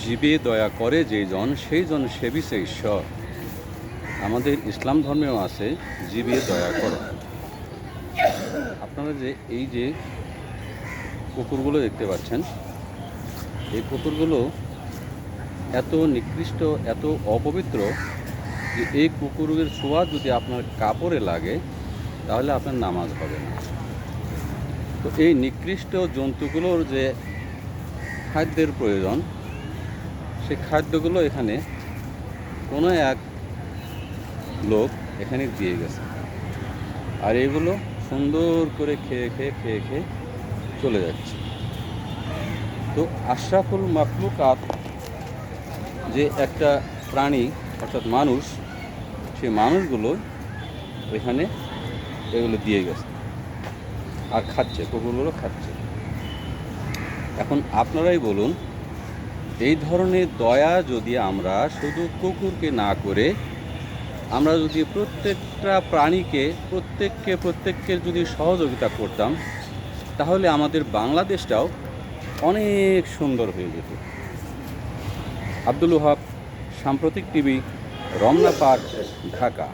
জীবে দয়া করে যেইজন সেইজন সেবিছে ঈশ্বর। আমাদের ইসলাম ধর্মেও আছে জীবে দয়া করো। আপনারা যে এই যে কুকুরগুলো দেখতে পাচ্ছেন, এই কুকুরগুলো এত নিকৃষ্ট, এত অপবিত্র যে এই কুকুরের ছোঁয়া যদি আপনার কাপড়ে লাগে তাহলে আপনার নামাজ হবে না। তো এই নিকৃষ্ট জন্তুগুলোর যে খাদ্যের প্রয়োজন, সেই খাদ্যগুলো এখানে কোনো এক লোক এখানে দিয়ে গেছে, আর এগুলো সুন্দর করে খেয়ে খেয়ে খেয়ে খেয়ে চলে যাচ্ছে। তো আশরাফুল মাখলুকাত যে একটা প্রাণী অর্থাৎ মানুষ, সেই মানুষগুলো এখানে এগুলো দিয়ে গেছে আর খাচ্ছে, কুকুরগুলো খাচ্ছে। এখন আপনারাই বলুন, এই ধরনের দয়া যদি আমরা শুধু কুকুরকে না করে আমরা যদি প্রত্যেকটা প্রাণীকে প্রত্যেককে যদি সহযোগিতা করতাম, তাহলে আমাদের বাংলাদেশটাও অনেক সুন্দর হয়ে যেত। আব্দুল ওহাব, সাম্প্রতিক টিভি, রমনা পার্ক, ঢাকা।